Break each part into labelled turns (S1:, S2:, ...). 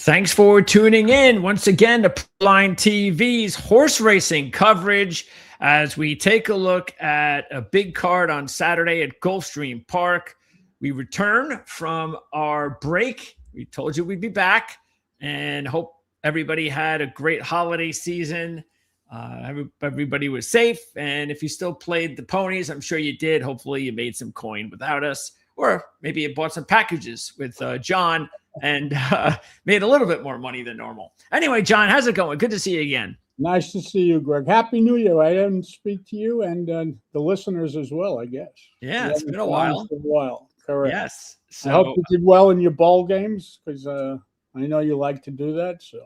S1: Thanks for tuning in once again to Proline TV's horse racing coverage as we take a look at a big card on Saturday at Gulfstream Park. We return from our break. We told you we'd be back and hope everybody had a great holiday season. Everybody was safe. And if you still played the ponies, I'm sure you did. Hopefully you made some coin without us, or maybe you bought some packages with John and made a little bit more money than normal. Anyway, John, how's it going? Good to see you again.
S2: Nice to see you, Greg. Happy New Year. I didn't speak to you and the listeners as well, I guess.
S1: Yeah, it's been a while.
S2: Correct.
S1: Yes.
S2: So, I hope you did well in your bowl games because I know you like to do that. So.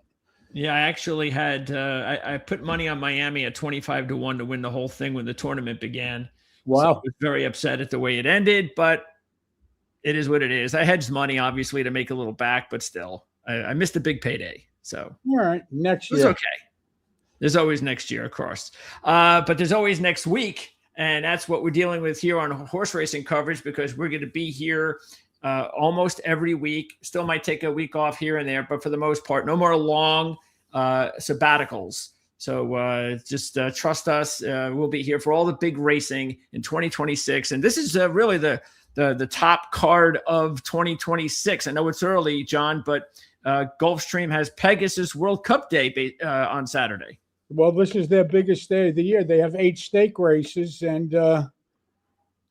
S1: Yeah, I actually had I put money on Miami at 25-1 to win the whole thing when the tournament began.
S2: Wow.
S1: So I was very upset at the way it ended, but it is what it is. I hedged money, obviously, to make a little back, but still, I missed a big payday. So,
S2: all right, next year.
S1: It's okay. There's always next year, of course. But there's always next week. And that's what we're dealing with here on horse racing coverage because we're going to be here almost every week. Still might take a week off here and there, but for the most part, no more long sabbaticals. So just trust us. We'll be here for all the big racing in 2026. And this is really the top card of 2026. I know it's early, John, but Gulfstream has Pegasus World Cup Day on Saturday.
S2: Well, this is their biggest day of the year. They have 8 stake races, and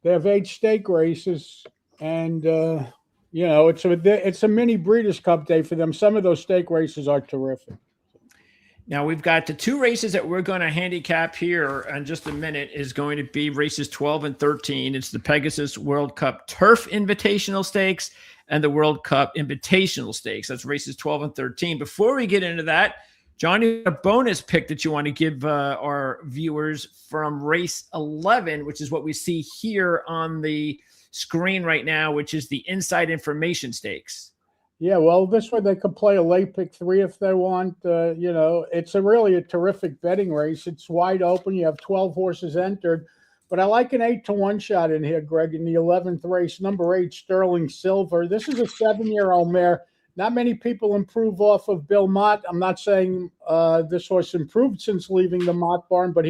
S2: it's a mini Breeders' Cup Day for them. Some of those stake races are terrific.
S1: Now, we've got the 2 races that we're going to handicap here in just a minute is going to be races 12 and 13. It's the Pegasus World Cup Turf Invitational Stakes and the World Cup Invitational Stakes. That's races 12 and 13. Before we get into that, John, you have a bonus pick that you want to give our viewers from race 11, which is what we see here on the screen right now, which is the Inside Information Stakes.
S2: Yeah, well, this way they could play a late pick 3 if they want. It's really a terrific betting race. It's wide open. You have 12 horses entered. But I like an 8-1 shot in here, Greg, in the 11th race, number 8, Sterling Silver. This is a 7-year-old mare. Not many people improve off of Bill Mott. I'm not saying this horse improved since leaving the Mott barn, but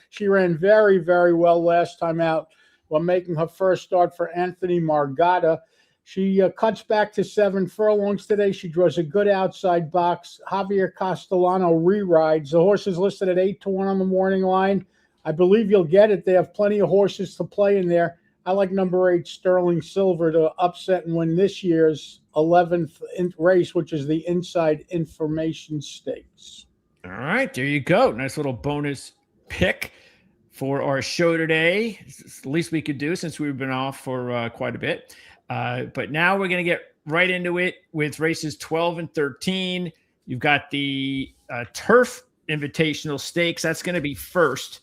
S2: she ran very, very well last time out while making her first start for Anthony Margada. She cuts back to 7 furlongs today. She draws a good outside box. Javier Castellano re-rides. The horse is listed at 8-1 on the morning line. I believe you'll get it. They have plenty of horses to play in there. I like number 8, Sterling Silver, to upset and win this year's 11th race, which is the Inside Information Stakes.
S1: All right, there you go. Nice little bonus pick for our show today. It's the least we could do since we've been off for quite a bit. But now we're going to get right into it with races 12 and 13. You've got the Turf Invitational Stakes. That's going to be first.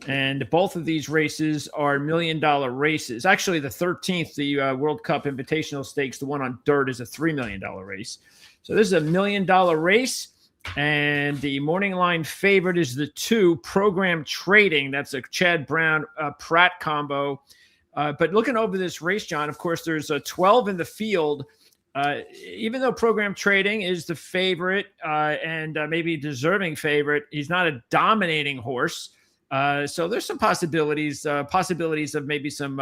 S1: And both of these races are $1 million races. Actually, the 13th, the World Cup Invitational Stakes, the one on dirt, is a $3 million race. So this is a $1 million race. And the morning line favorite is the 2, Program Trading. That's a Chad Brown Pratt combo. But looking over this race, John, of course, there's a 12 in the field. Even though Program Trading is the favorite and maybe deserving favorite, he's not a dominating horse. So there's some possibilities of maybe some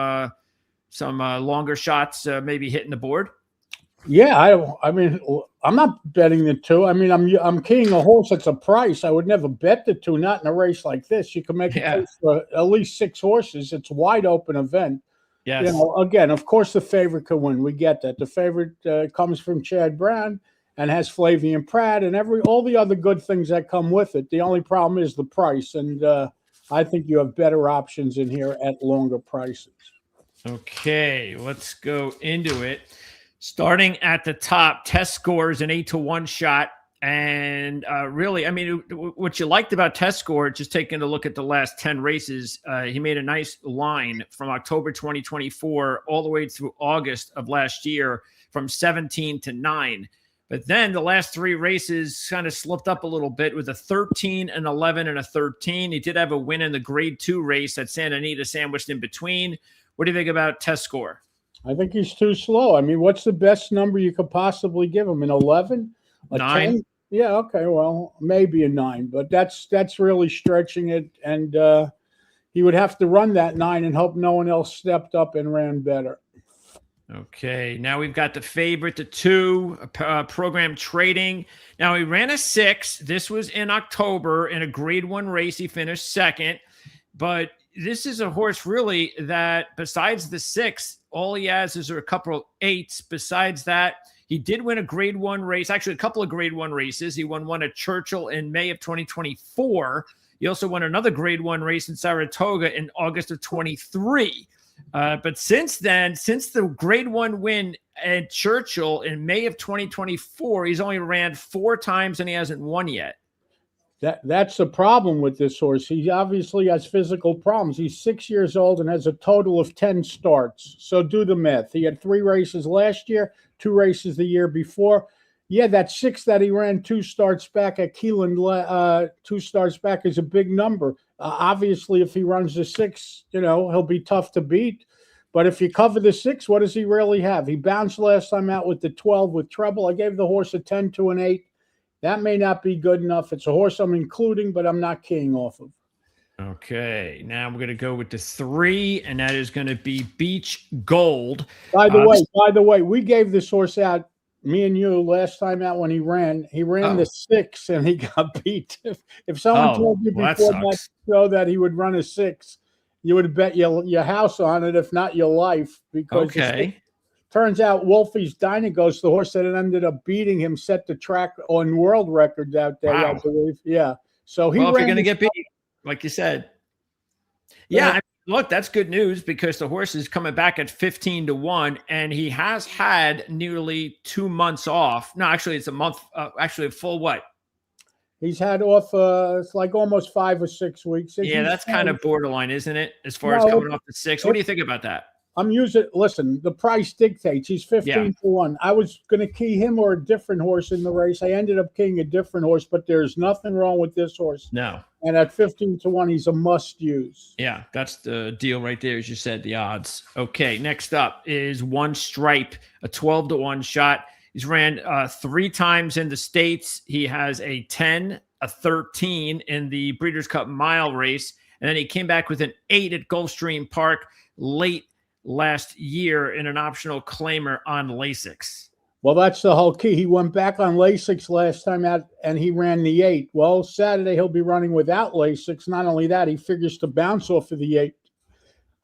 S1: longer shots maybe hitting the board.
S2: Yeah, I mean, I'm not betting the 2. I mean, I'm keying a horse that's a price. I would never bet the 2, not in a race like this. You can make a case for at least 6 horses. It's a wide open event.
S1: Yes.
S2: Again, of course, the favorite could win. We get that. The favorite comes from Chad Brown and has Flavian Pratt and all the other good things that come with it. The only problem is the price, and I think you have better options in here at longer prices.
S1: Okay, let's go into it. Starting at the top, Test Score is an 8-1 shot. And really, I mean, what you liked about Test Score, just taking a look at the last 10 races, he made a nice line from October 2024 all the way through August of last year from 17 to 9. But then the last 3 races kind of slipped up a little bit with a 13, an 11, and a 13. He did have a win in the Grade 2 race at Santa Anita sandwiched in between. What do you think about Test Score?
S2: I think he's too slow. I mean, what's the best number you could possibly give him? An 11? A
S1: 9.
S2: 10? Yeah, okay, well, maybe a 9, but that's really stretching it, and he would have to run that 9 and hope no one else stepped up and ran better.
S1: Okay, now we've got the favorite, the 2, program trading. Now he ran a 6. This was in October in a Grade 1 race. He finished second, but this is a horse really that besides the 6, all he has is a couple of 8s. Besides that, he did win a Grade 1 race, actually a couple of Grade 1 races. He won one at Churchill in May of 2024. He also won another Grade 1 race in Saratoga in August of 23. But since then, since the Grade 1 win at Churchill in May of 2024, he's only ran 4 times and he hasn't won yet.
S2: That's the problem with this horse. He obviously has physical problems. He's 6 years old and has a total of 10 starts. So do the math. He had 3 races last year, 2 races the year before. Yeah, that 6 that he ran 2 starts back at Keeneland, 2 starts back is a big number. Obviously, if he runs the 6, he'll be tough to beat. But if you cover the 6, what does he really have? He bounced last time out with the 12 with trouble. I gave the horse a 10 to an 8. That may not be good enough. It's a horse I'm including, but I'm not keying off of.
S1: Okay, now we're going to go with the 3, and that is going to be Beach Gold.
S2: By the way, we gave this horse out, me and you, last time out when he ran. He ran the 6 and he got beat. If someone told you before that show that he would run a 6, you would bet your house on it, if not your life. Because turns out Wolfie's Dynagos, the horse that ended up beating him, set the track on world records out there, I believe. Yeah. So if you're going to get beat,
S1: like you said. Yeah. Look, that's good news because the horse is coming back at 15 to 1, and he has had nearly 2 months off. No, actually, it's a month. Actually, a full what?
S2: He's had off. It's like almost 5 or 6 weeks.
S1: Yeah, that's kind of borderline, isn't it? As far as coming off the 6, what do you think about that?
S2: Listen, the price dictates. He's 15 to 1. I was going to key him or a different horse in the race. I ended up keying a different horse, but there's nothing wrong with this horse.
S1: No.
S2: And at 15 to 1, he's a must use.
S1: Yeah, that's the deal right there, as you said, the odds. Okay, next up is One Stripe, a 12 to 1 shot. He's ran 3 times in the States. He has a 10, a 13 in the Breeders' Cup Mile race, and then he came back with an 8 at Gulfstream Park late last year in an optional claimer on Lasix.
S2: Well, that's the whole key. He went back on Lasix last time out, and he ran the 8. Well, Saturday he'll be running without Lasix. Not only that, he figures to bounce off of the 8.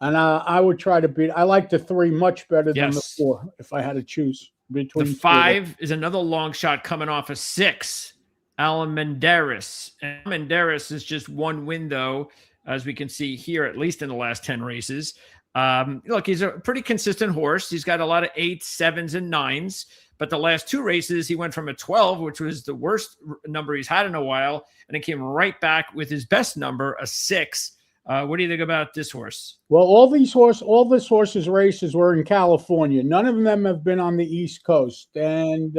S2: And I would try to beat. I like the 3 much better than the 4 if I had to choose between.
S1: The 5 is another long shot coming off a 6. Almendaris. And Almendaris is just 1 win, though, as we can see here, at least in the last 10 races. Look, he's a pretty consistent horse. He's got a lot of 8s, 7s, and 9s. But the last 2 races, he went from a 12, which was the worst number he's had in a while, and it came right back with his best number, a 6. What do you think about this horse?
S2: Well, all this horse's races were in California. None of them have been on the East Coast. And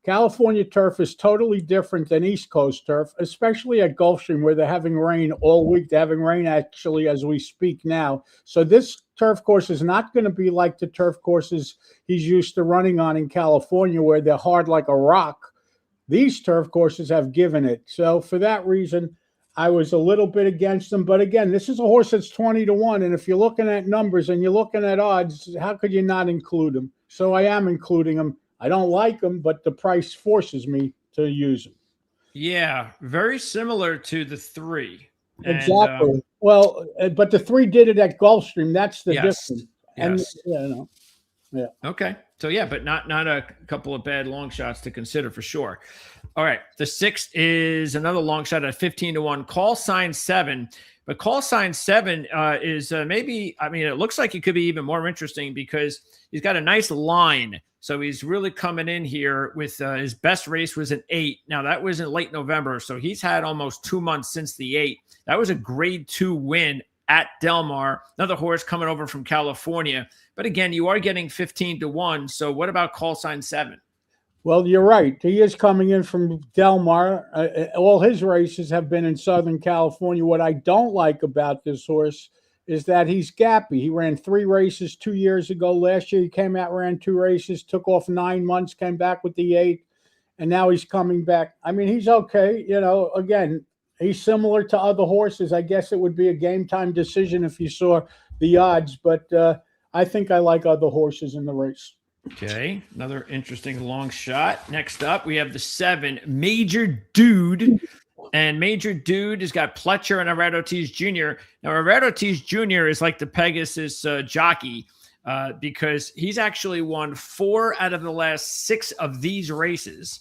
S2: California turf is totally different than East Coast turf, especially at Gulfstream, where they're having rain all week. They're having rain, actually, as we speak now. So this turf course is not going to be like the turf courses he's used to running on in California, where they're hard like a rock. These turf courses have given it. So for that reason, I was a little bit against them. But again, this is a horse that's 20 to 1. And if you're looking at numbers and you're looking at odds, how could you not include him? So I am including him. I don't like him, but the price forces me to use him.
S1: Yeah, very similar to the 3.
S2: Exactly. Well, but the 3 did it at Gulfstream. That's the difference. And yeah.
S1: Okay. So yeah, but not a couple of bad long shots to consider for sure. All right. The 6 is another long shot at 15 to 1. Call sign 7. But call sign 7 is maybe, I mean, it looks like it could be even more interesting because he's got a nice line. So he's really coming in here with his best race was an 8. Now that was in late November. So he's had almost 2 months since the 8. That was a grade 2 win at Del Mar. Another horse coming over from California. But again, you are getting 15 to 1. So what about call sign 7?
S2: Well, you're right. He is coming in from Del Mar. All his races have been in Southern California. What I don't like about this horse is that he's gappy. He ran 3 races 2 years ago. Last year he came out, ran 2 races, took off 9 months, came back with the 8. and now he's coming back. I mean, he's okay. You know, again, he's similar to other horses. I guess it would be a game time decision if you saw the odds, but I think I like other horses in the race.
S1: Okay, another interesting long shot. Next up, we have the 7, Major Dude. And Major Dude has got Pletcher and Herrera Ortiz Jr. Now, Herrera Ortiz Jr. is like the Pegasus jockey because he's actually won 4 out of the last 6 of these races.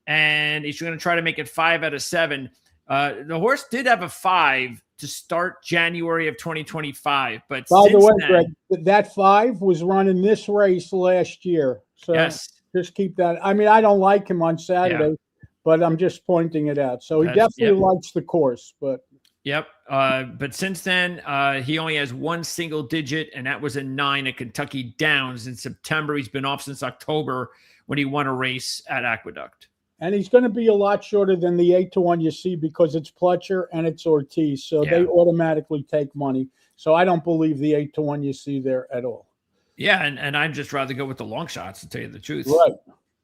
S1: And he's going to try to make it 5 out of 7. The horse did have a 5 to start January of 2025. But
S2: by the way,
S1: then,
S2: Greg, that 5 was running this race last year. So
S1: yes,
S2: just keep that. I mean, I don't like him on Saturday, but I'm just pointing it out. So he definitely likes the course. But
S1: but since then, he only has 1 single digit, and that was a 9 at Kentucky Downs in September. He's been off since October when he won a race at Aqueduct.
S2: And he's going to be a lot shorter than the 8-1 you see because it's Pletcher and it's Ortiz. So they automatically take money. So I don't believe the 8-1 you see there at all.
S1: Yeah, and I'd just rather go with the long shots, to tell you the truth.
S2: Right.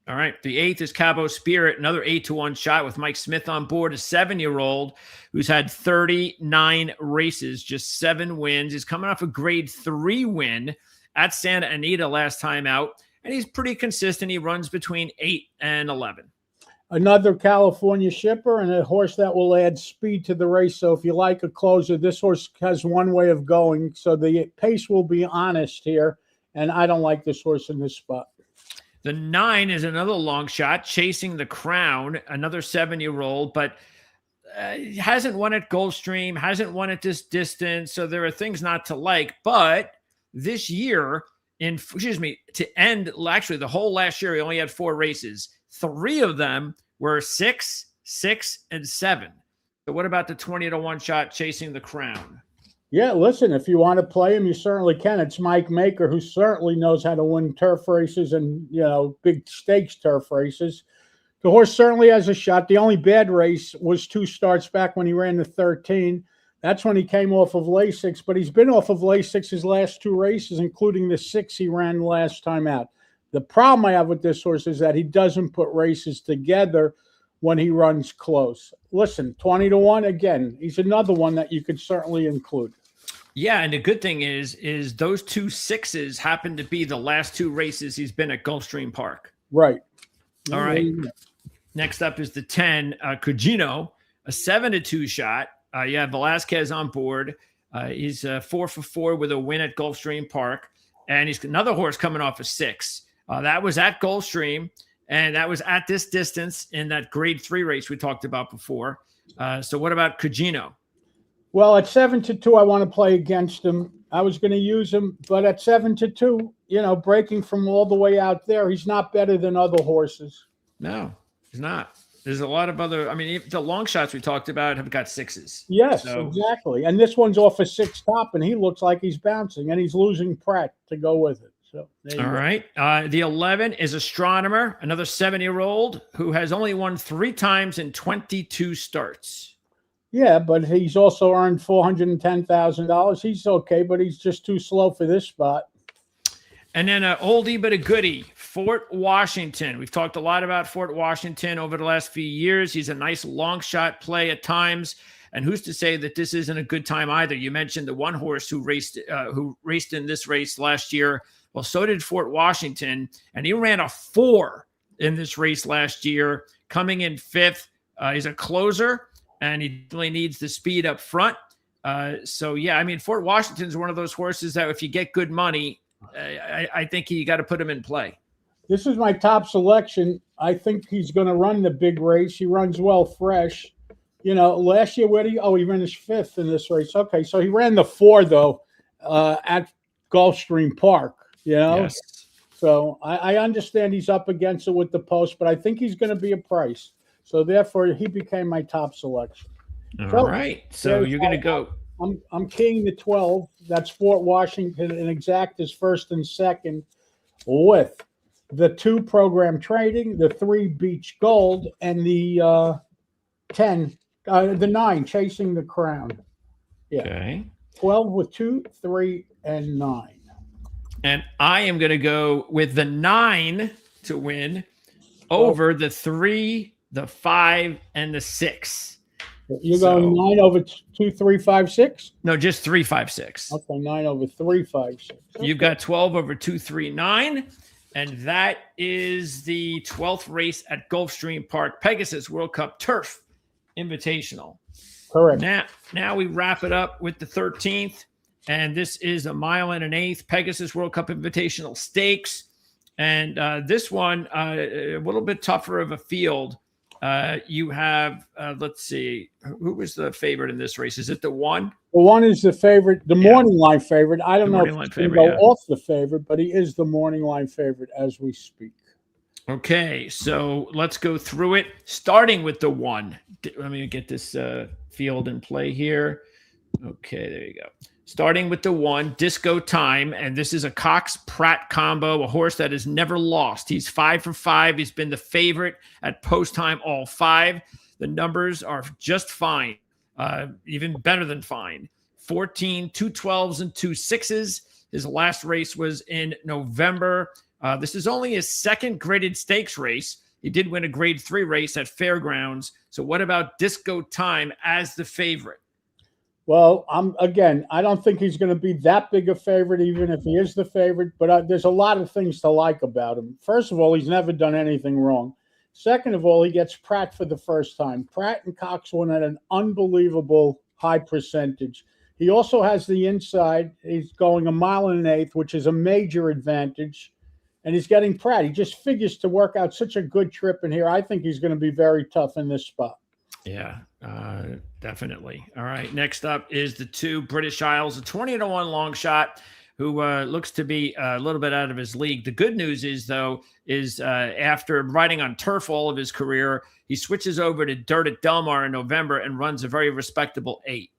S1: All right. The 8th is Cabo Spirit, another 8-1 shot with Mike Smith on board, a 7-year-old who's had 39 races, just 7 wins. He's coming off a grade 3 win at Santa Anita last time out, and he's pretty consistent. He runs between 8 and 11.
S2: Another California shipper and a horse that will add speed to the race. So if you like a closer, this horse has one way of going. So the pace will be honest here, and I don't like this horse in this spot.
S1: The 9 is another long shot, Chasing the Crown, another 7-year-old, but hasn't won at Gulfstream, hasn't won at this distance, so there are things not to like. But this year, to end actually the whole last year, he only had 4 races. 3 of them were 6, 6, and 7. So what about the 20-1 shot, Chasing the Crown?
S2: Yeah, listen, if you want to play him, you certainly can. It's Mike Maker, who certainly knows how to win turf races and, you know, big stakes turf races. The horse certainly has a shot. The only bad race was 2 starts back when he ran the 13. That's when he came off of Lasix, but he's been off of Lasix his last 2 races, including the 6 he ran last time out. The problem I have with this horse is that he doesn't put races together when he runs close. Listen, 20-1, again, he's another one that you could certainly include.
S1: Yeah, and the good thing is those 2 6s happen to be the last 2 races he's been at Gulfstream Park.
S2: Right.
S1: All right. Next up is the 10, Cugino, a 7-2 shot. You have Velasquez on board. He's 4 for 4 with a win at Gulfstream Park. And he's another horse coming off a 6. That was at Gulfstream, and that was at this distance in that grade 3 race we talked about before. So what about Cugino?
S2: Well, at 7-2, I want to play against him. I was going to use him, but at 7-2, you know, breaking from all the way out there, he's not better than other horses.
S1: No, he's not. There's a lot of other, I mean, the long shots we talked about have got 6s.
S2: Yes, exactly. And this one's off a 6 top, and he looks like he's bouncing, and he's losing Pratt to go with it. So
S1: all right. The 11 is Astronomer, another 7-year-old who has only won 3 times in 22 starts.
S2: Yeah, but he's also earned $410,000. He's okay, but he's just too slow for this spot.
S1: And then an oldie but a goodie, Fort Washington. We've talked a lot about Fort Washington over the last few years. He's a nice long shot play at times. And who's to say that this isn't a good time either? You mentioned the one horse who raced in this race last year. Well, so did Fort Washington, and he ran a 4 in this race last year, coming in 5th. He's a closer, and he really needs the speed up front. So, yeah, I mean, Fort Washington's one of those horses that if you get good money, I think you got to put him in play.
S2: This is my top selection. I think he's going to run the big race. He runs well fresh. You know, last year, he finished 5th in this race. Okay, so he ran the 4, though, at Gulfstream Park. You know,
S1: yes.
S2: So I understand he's up against it with the post, but I think he's going to be a price. So therefore, he became my top selection.
S1: All right. So you're going to go.
S2: I'm keying the 12. That's Fort Washington and Exact is 1st and 2nd with the 2 Program Trading, the 3 Beach Gold, and the 10, the 9 Chasing the Crown. Yeah.
S1: Okay.
S2: 12 with 2, 3, and 9.
S1: And I am going to go with the 9 to win, over the 3, the 5, and the 6.
S2: You're going 9 over 2, 3, 5, 6?
S1: No, just 3, 5, 6.
S2: Okay, 9 over 3, 5, 6. Okay.
S1: You've got 12 over 2, 3, 9. And that is the 12th race at Gulfstream Park, Pegasus World Cup Turf Invitational.
S2: Correct.
S1: Now we wrap it up with the 13th. And this is a 1.125 Pegasus World Cup Invitational Stakes. And this one, a little bit tougher of a field. You have, let's see, who was the favorite in this race? Is it the 1?
S2: The 1 is the favorite, the morning line favorite. I don't know if he's going to go off the favorite, but he is the morning line favorite as we speak. Okay,
S1: so let's go through it, starting with the 1. Let me get this field in play here. Okay, there you go. Starting with the 1, Disco Time, and this is a Cox-Pratt combo, a horse that has never lost. He's 5 for 5. He's been the favorite at post time all 5. The numbers are just fine, even better than fine. 14, 2 12s, and 2 6s. His last race was in November. This is only his second graded stakes race. He did win a grade 3 race at Fairgrounds. So what about Disco Time as the favorite?
S2: Well, I don't think he's going to be that big a favorite, even if he is the favorite. But there's a lot of things to like about him. First of all, he's never done anything wrong. Second of all, he gets Pratt for the first time. Pratt and Cox won at an unbelievable high percentage. He also has the inside. He's going 1 1/8 miles, which is a major advantage. And he's getting Pratt. He just figures to work out such a good trip in here. I think he's going to be very tough in this spot.
S1: Yeah, definitely. All right. Next up is the 2 British Isles, a 20-1 long shot who looks to be a little bit out of his league. The good news is, though, after riding on turf all of his career, he switches over to dirt at Del Mar in November and runs a very respectable 8.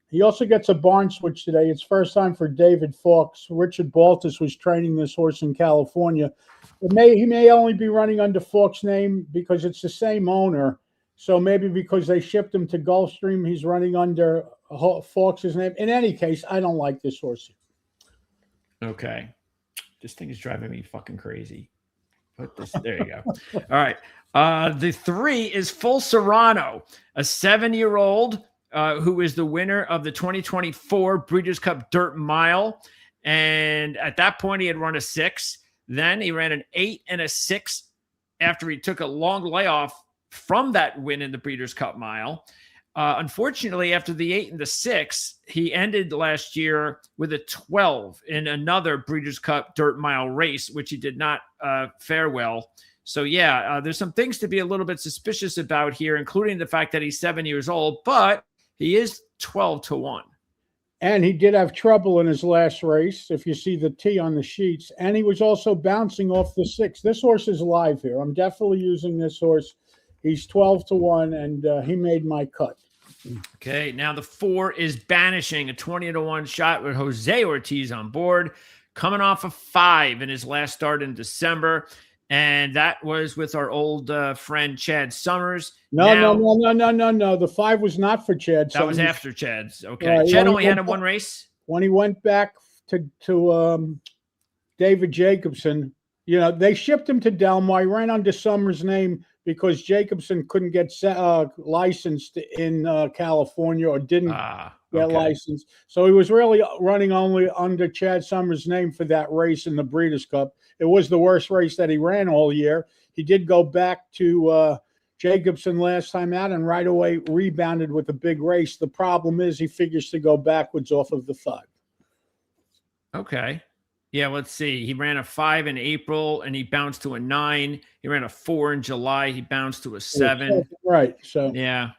S2: He also gets a barn switch today. It's first time for David Fawkes. Richard Baltus was training this horse in California. He may only be running under Fawkes' name because it's the same owner. So maybe because they shipped him to Gulfstream, he's running under Fawkes' name. In any case, I don't like this horse.
S1: Okay. This thing is driving me fucking crazy. There you go. All right. The 3 is Full Serrano, a 7-year-old who is the winner of the 2024 Breeders' Cup Dirt Mile. And at that point, he had run a 6. Then he ran an 8 and a 6 after he took a long layoff from that win in the Breeders' Cup Mile. Unfortunately, after the 8 and the 6, he ended last year with a 12 in another Breeders' Cup Dirt Mile race, which he did not fare well. So, yeah, there's some things to be a little bit suspicious about here, including the fact that he's 7 years old, but he is 12-1.
S2: And he did have trouble in his last race, if you see the T on the sheets. And he was also bouncing off the 6. This horse is live here. I'm definitely using this horse. He's 12-1, and he made my cut.
S1: Okay, now the 4 is Banishing, a 20-1 shot with Jose Ortiz on board, coming off a 5 in his last start in December. And that was with our old friend Chad Summers.
S2: No. The 5 was not for Chad.
S1: That was after Chad's. Okay, Chad only had 1 race.
S2: When he went back to David Jacobson, they shipped him to Del Mar. He ran under Summers' name because Jacobson couldn't get licensed in California or didn't get licensed. So he was really running only under Chad Summers' name for that race in the Breeders' Cup. It was the worst race that he ran all year. He did go back to Jacobson last time out and right away rebounded with a big race. The problem is he figures to go backwards off of the 5.
S1: Okay. Yeah, let's see. He ran a 5 in April, and he bounced to a 9. He ran a 4 in July. He bounced to a 7.
S2: Right. So
S1: yeah,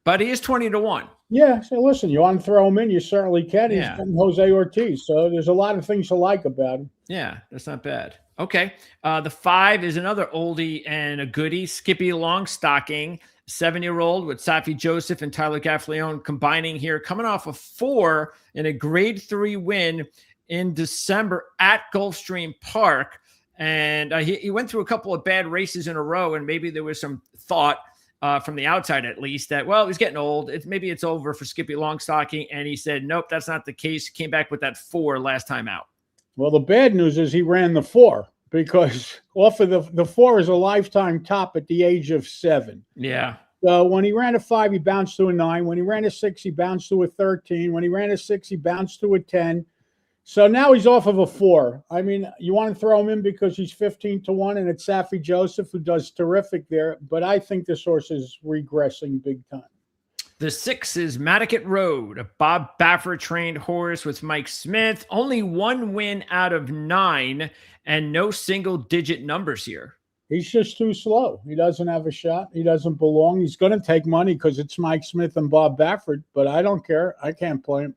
S1: but he is 20-1.
S2: Yeah. So listen, you want to throw him in, you certainly can. He's Jose Ortiz, so there's a lot of things to like about him.
S1: Yeah, that's not bad. Okay. The 5 is another oldie and a goodie. Skippy Longstocking, 7-year-old with Safi Joseph and Tyler Gaffleone combining here, coming off a 4 in a grade 3 win in December at Gulfstream Park. And he went through a couple of bad races in a row, and maybe there was some thought from the outside at least that, well, he's getting old. Maybe it's over for Skippy Longstocking. And he said, nope, that's not the case. He came back with that 4 last time out.
S2: Well, the bad news is he ran the 4. because off of the 4 is a lifetime top at the age of 7.
S1: Yeah.
S2: So when he ran a 5, he bounced to a 9. When he ran a 6, he bounced to a 13. When he ran a 6, he bounced to a 10. So now he's off of a 4. I mean, you want to throw him in because he's 15-1, and it's Saffie Joseph who does terrific there. But I think this horse is regressing big time.
S1: The 6 is Matticat Road, a Bob Baffert trained horse with Mike Smith. Only 1 win out of 9 and no single-digit numbers here.
S2: He's just too slow. He doesn't have a shot. He doesn't belong. He's going to take money because it's Mike Smith and Bob Baffert, but I don't care. I can't play him.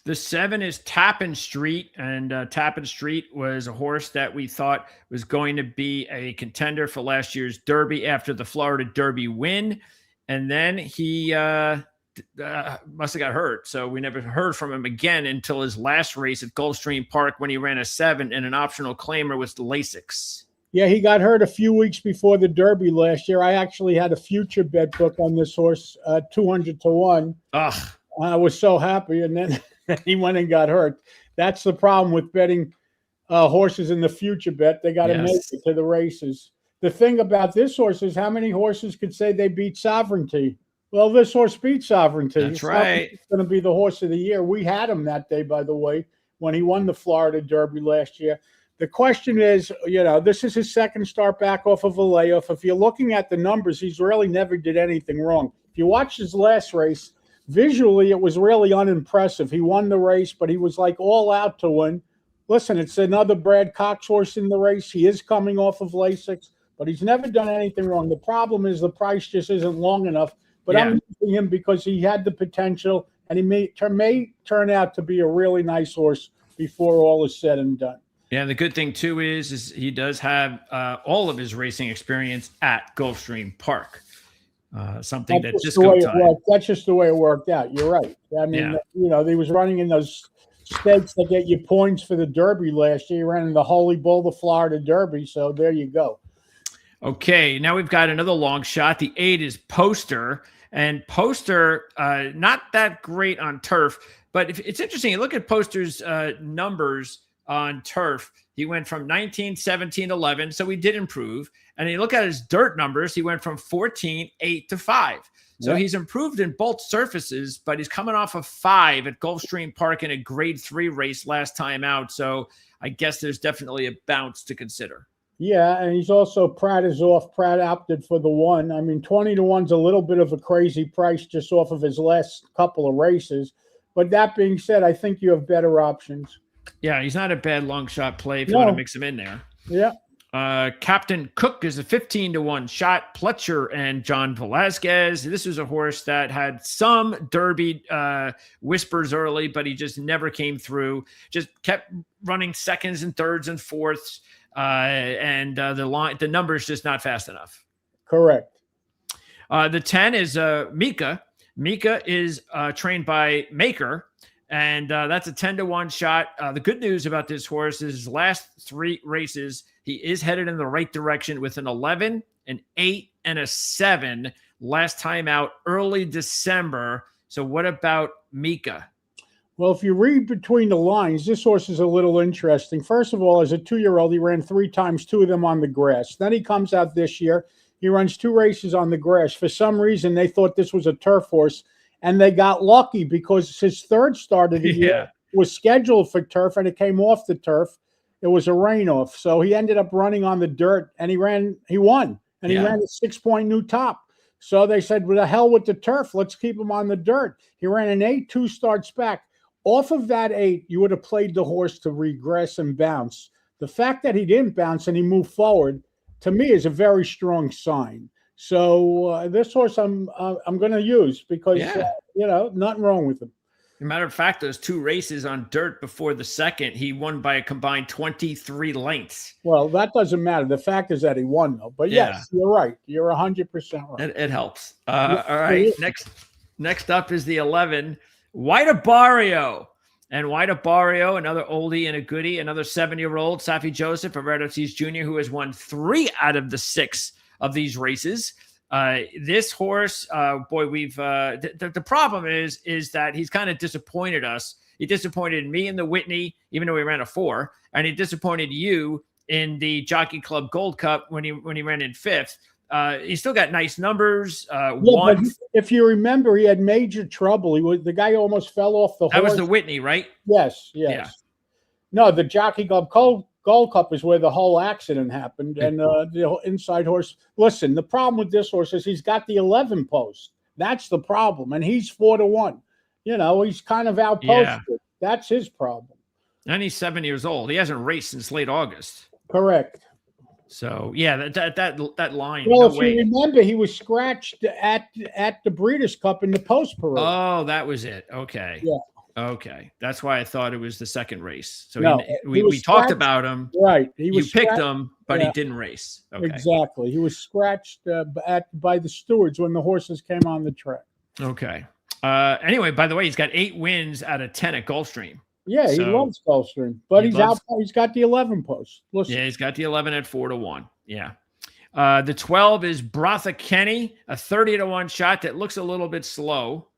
S1: The 7 is Tappan Street, and Tappan Street was a horse that we thought was going to be a contender for last year's Derby after the Florida Derby win, and then he must have got hurt, so we never heard from him again until his last race at Gulfstream Park when he ran a 7 and an optional claimer was the Lasix.
S2: Yeah, he got hurt a few weeks before the Derby last year. I actually had a future bet book on this horse, 200-1.
S1: Ugh.
S2: I was so happy, and then he went and got hurt. That's the problem with betting horses in the future bet. They got to make it to the races. The thing about this horse is how many horses could say they beat Sovereignty? Well, this horse beat Sovereignty.
S1: That's right.
S2: It's going to be the horse of the year. We had him that day, by the way, when he won the Florida Derby last year. The question is, this is his second start back off of a layoff. If you're looking at the numbers, he's really never did anything wrong. If you watch his last race, visually, it was really unimpressive. He won the race, but he was like all out to win. Listen, it's another Brad Cox horse in the race. He is coming off of Lasix, but he's never done anything wrong. The problem is the price just isn't long enough. But I'm using him because he had the potential, and he may turn out to be a really nice horse before all is said and done.
S1: Yeah, and the good thing, too, is he does have all of his racing experience at Gulfstream Park. Something that just
S2: that's just the way it worked out. You're right. I mean, he was running in those stakes that get you points for the Derby last year. He ran in the Holy Bull, the Florida Derby. So there you go.
S1: Okay, now we've got another long shot. The 8 is Poster, and Poster not that great on turf, but it's interesting. You look at Poster's numbers on turf. He went from 19, 17, 11, so he did improve. And you look at his dirt numbers, he went from 14, 8 to 5. So he's improved in both surfaces, but he's coming off of 5 at Gulfstream Park in a grade 3 race last time out. So I guess there's definitely a bounce to consider.
S2: Yeah, and he's also Pratt is off. Pratt opted for the 1. I mean, 20-1's a little bit of a crazy price just off of his last couple of races. But that being said, I think you have better options.
S1: Yeah, he's not a bad long shot play if you want to mix him in there.
S2: Yeah.
S1: Captain Cook is a 15-1 shot. Pletcher and John Velazquez. This was a horse that had some Derby whispers early, but he just never came through. Just kept running seconds and thirds and fourths, and the numbers just not fast enough.
S2: Correct.
S1: The 10 is Mika. Mika is trained by Maker. And that's a 10-1 shot. The good news about this horse is his last 3 races, he is headed in the right direction with an 11, an 8, and a 7 last time out early December. So what about Mika?
S2: Well, if you read between the lines, this horse is a little interesting. First of all, as a 2-year-old, he ran 3 times, 2 of them on the grass. Then he comes out this year. He runs 2 races on the grass. For some reason, they thought this was a turf horse. And they got lucky because his third start of the year was scheduled for turf, and it came off the turf. It was a rain-off. So he ended up running on the dirt, and he won. And he ran a 6-point new top. So they said, well, the hell with the turf. Let's keep him on the dirt. He ran an 8, 2 starts back. Off of that 8, you would have played the horse to regress and bounce. The fact that he didn't bounce and he moved forward, to me, is a very strong sign. So this horse I'm going to use because, nothing wrong with him.
S1: As a matter of fact, those 2 races on dirt before the second, he won by a combined 23 lengths.
S2: Well, that doesn't matter. The fact is that he won, though. But yes, you're right. You're 100% right.
S1: It helps. All right. Next up is the 11, White Barrio. And White Barrio, another oldie and a goodie, another 7-year-old, Saffie Joseph, a Red Ortiz Jr., who has won 3 out of the 6 of these races. This horse, we've the problem is that he's kind of disappointed us. He disappointed me in the Whitney, even though he ran a 4, and he disappointed you in the Jockey Club Gold Cup when he ran in 5th. He still got nice numbers.
S2: But if you remember, he had major trouble. The guy almost fell off the horse.
S1: That was the Whitney, right?
S2: Yes.
S1: Yeah.
S2: No, the Jockey Club Gold Cup is where the whole accident happened, and the inside horse. Listen, the problem with this horse is he's got the 11 post. That's the problem, and he's 4-1. He's kind of outposted. Yeah. That's his problem.
S1: And he's 7 years old. He hasn't raced since late August.
S2: Correct.
S1: So yeah, that line.
S2: Well, if you remember, he was scratched at the Breeders' Cup in the post parade.
S1: Oh, that was it. Okay.
S2: Yeah.
S1: Okay, that's why I thought it was the second race. So
S2: no,
S1: we talked about him.
S2: Right.
S1: You picked him, but he didn't race. Okay.
S2: Exactly. He was scratched by the stewards when the horses came on the track.
S1: Okay. Anyway, by the way, he's got 8 wins out of 10 at Gulfstream.
S2: Yeah, he loves Gulfstream, but he's got the 11 post. Listen.
S1: Yeah, he's got the 11 at 4-1. Yeah. The 12 is Brotha Kenny, a 30-1 shot that looks a little bit slow.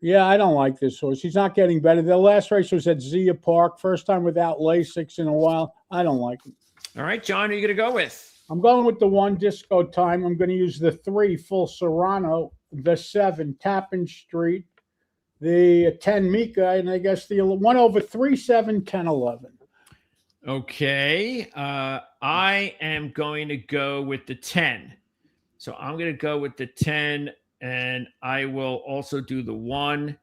S2: Yeah, I don't like this horse. He's not getting better. The last race was at Zia Park, first time without Lasix in a while. I don't like him.
S1: All right, John, who are you going to go with?
S2: I'm going with the 1 Disco Time. I'm going to use the 3 Full Serrano, the 7 Tappan Street, the 10 Mika, and I guess the 1 over 3, 7, 10, 11.
S1: Okay. I am going to go with the 10. So I'm going to go with the 10, and I will also do the 1.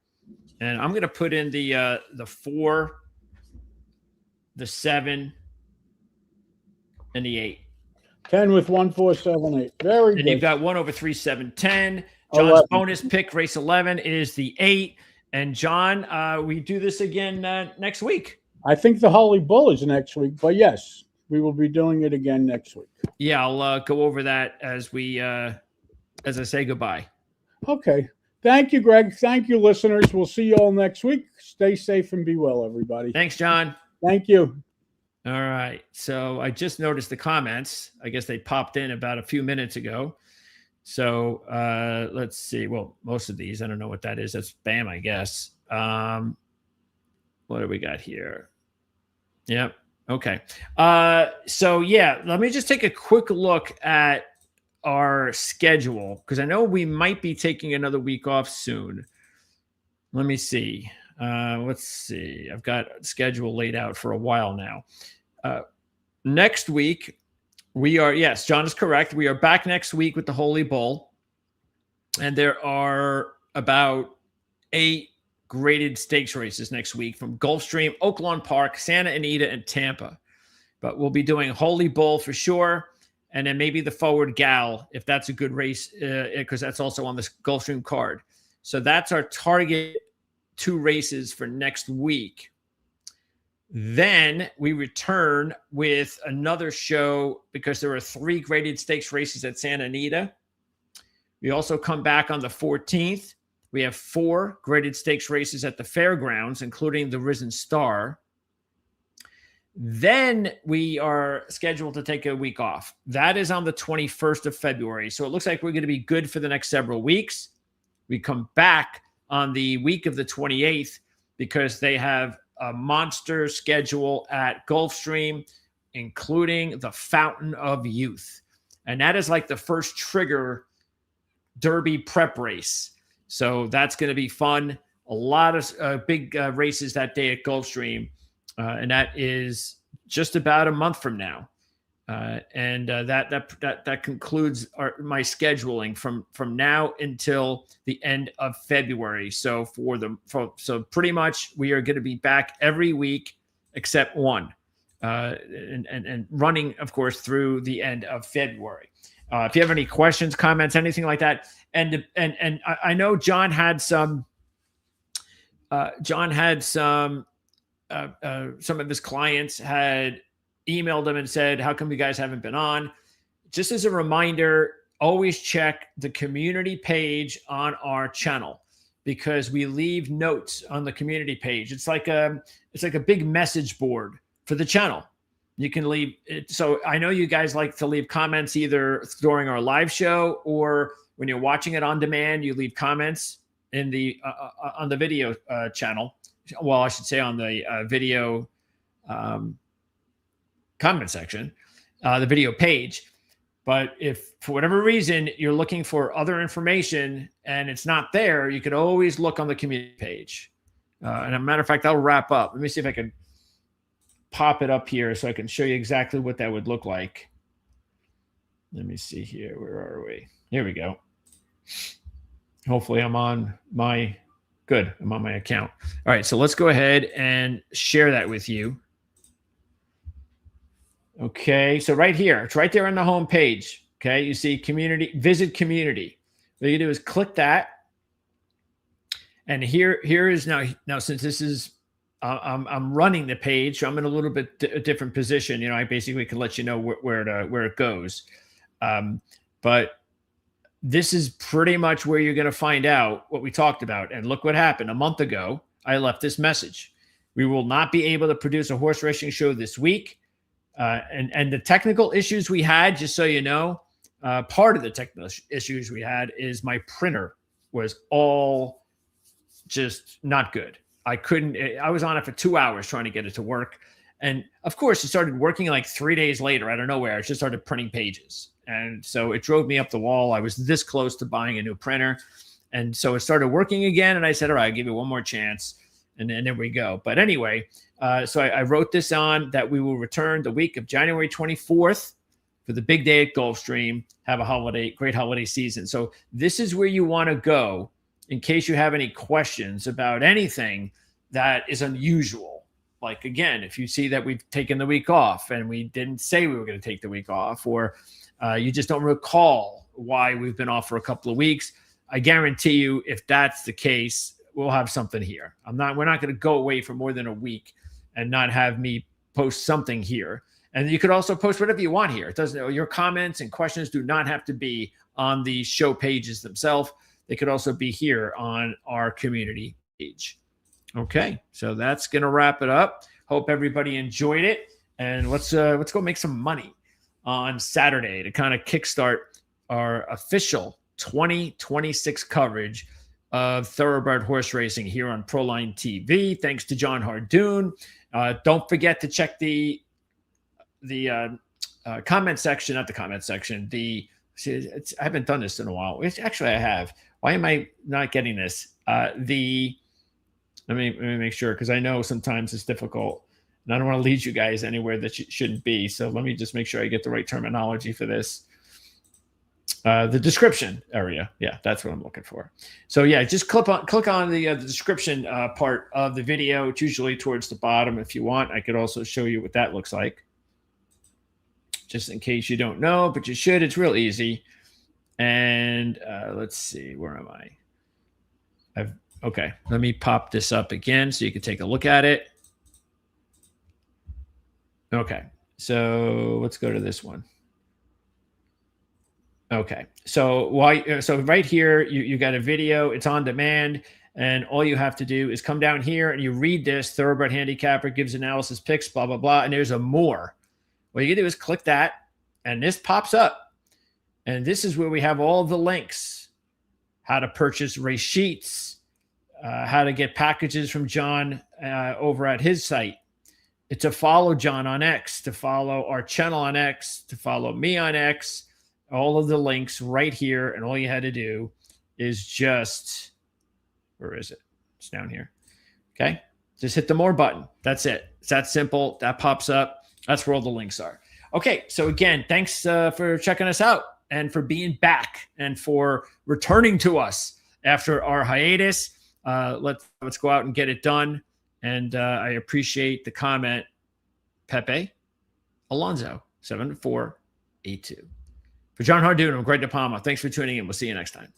S1: And I'm going to put in the 4, the 7, and the 8.
S2: 10 with 1, 4, 7, 8. Very good.
S1: And you've got 1 over 3, 7, 10. John's 11. Bonus pick, race 11, is the 8. And John, we do this again next week.
S2: I think the Holy Bull is next week, but yes, we will be doing it again next week.
S1: Yeah, I'll go over that as I say goodbye.
S2: Okay. Thank you, Greg. Thank you, listeners. We'll see you all next week. Stay safe and be well, everybody.
S1: Thanks, John.
S2: Thank you.
S1: All right. So I just noticed the comments. I guess they popped in about a few minutes ago. So let's see. Well, most of these, I don't know what that is. That's spam, I guess. What do we got here? Yep. Okay. So yeah, let me just take a quick look at our schedule, because I know we might be taking another week off soon. Let me see. Let's see. I've got a schedule laid out for a while now. Next week, yes, John is correct. We are back next week with the Holy Bull. And there are about 8 graded stakes races next week from Gulfstream, Oaklawn Park, Santa Anita, and Tampa. But we'll be doing Holy Bull for sure. And then maybe the Forward Gal, if that's a good race, because that's also on this Gulfstream card. So that's our target 2 races for next week. Then we return with another show because there are 3 graded stakes races at Santa Anita. We also come back on the 14th. We have 4 graded stakes races at the fairgrounds, including the Risen Star. Then we are scheduled to take a week off. That is on the 21st of February. So it looks like we're going to be good for the next several weeks. We come back on the week of the 28th because they have a monster schedule at Gulfstream, including the Fountain of Youth. And that is like the first Trigger Derby prep race. So that's going to be fun. A lot of big races that day at Gulfstream. And that is just about a month from now. And that concludes my scheduling from now until the end of February. So so pretty much we are going to be back every week except one, and running, of course, through the end of February. If you have any questions, comments, anything like that, and I know John had some. Some of his clients had emailed him and said, how come you guys haven't been on? Just as a reminder, always check the community page on our channel, because we leave notes on the community page. It's like a big message board for the channel. You can leave it. So I know you guys like to leave comments either during our live show or when you're watching it on demand, you leave comments in the on the video channel. Well, I should say on the video comment section. the video page. But if for whatever reason you're looking for other information and it's not there, you could always look on the community page. And as a matter of fact, I'll wrap up. Let me see if I can pop it up here so I can show you exactly what that would look like. Let me see here. Where are we? Here we go. Hopefully I'm on my account. All right, so let's go ahead and share that with you. Okay, so right here, it's right there on the home page. Okay, you see community, visit community. What you do is click that. And here is now since this is I'm running the page, so I'm in a little bit different position. I basically can let you know where it goes. But this is pretty much where you're going to find out what we talked about. And look what happened. A month ago, I left this message. We will not be able to produce a horse racing show this week. And the technical issues we had, just so you know, part of the technical issues we had is my printer was all just not good. I was on it for 2 hours trying to get it to work. And of course, it started working like 3 days later out of nowhere. It just started printing pages. And so it drove me up the wall. I was this close to buying a new printer. And so it started working again. And I said, all right, I'll give you one more chance. And then there we go. But anyway, so I wrote this on that we will return the week of January 24th for the big day at Gulfstream, have a great holiday season. So this is where you want to go in case you have any questions about anything that is unusual. Like, again, if you see that we've taken the week off and we didn't say we were going to take the week off, or you just don't recall why we've been off for a couple of weeks, I guarantee you if that's the case, we'll have something here. We're not going to go away for more than a week and not have me post something here. And you could also post whatever you want here. It doesn't, your comments and questions do not have to be on the show pages themselves. They could also be here on our community page. Okay, so that's going to wrap it up. Hope everybody enjoyed it. And let's go make some money on Saturday to kind of kickstart our official 2026 coverage of thoroughbred horse racing here on Proline TV. Thanks to Jon Hardoon. Don't forget to check the comment section, not the comment section. I haven't done this in a while. Actually, I have. Why am I not getting this? Let me make sure, because I know sometimes it's difficult, and I don't want to lead you guys anywhere that you shouldn't be. So let me just make sure I get the right terminology for this. The description area. Yeah, that's what I'm looking for. So yeah, just click on the description part of the video. It's usually towards the bottom. If you want, I could also show you what that looks like, just in case you don't know, but you should. It's real easy. And let's see, where am I? Okay, let me pop this up again so you can take a look at it. Okay, so let's go to this one. Okay, so right here, you got a video. It's on demand, and all you have to do is come down here and you read this. Thoroughbred handicapper gives analysis, picks, blah, blah, blah, and there's a more. What you can do is click that, and this pops up. And this is where we have all the links, how to purchase race sheets, how to get packages from Jon over at his site, to follow Jon on X, to follow our channel on X, to follow me on X, all of the links right here. And all you had to do is just, where is it? It's down here. Okay. Just hit the more button. That's it. It's that simple. That pops up. That's where all the links are. Okay. So again, thanks for checking us out and for being back and for returning to us after our hiatus. Let's go out and get it done. And I appreciate the comment, Pepe Alonso 7482. For Jon Hardoon, I'm Greg DePalma. Thanks for tuning in. We'll see you next time.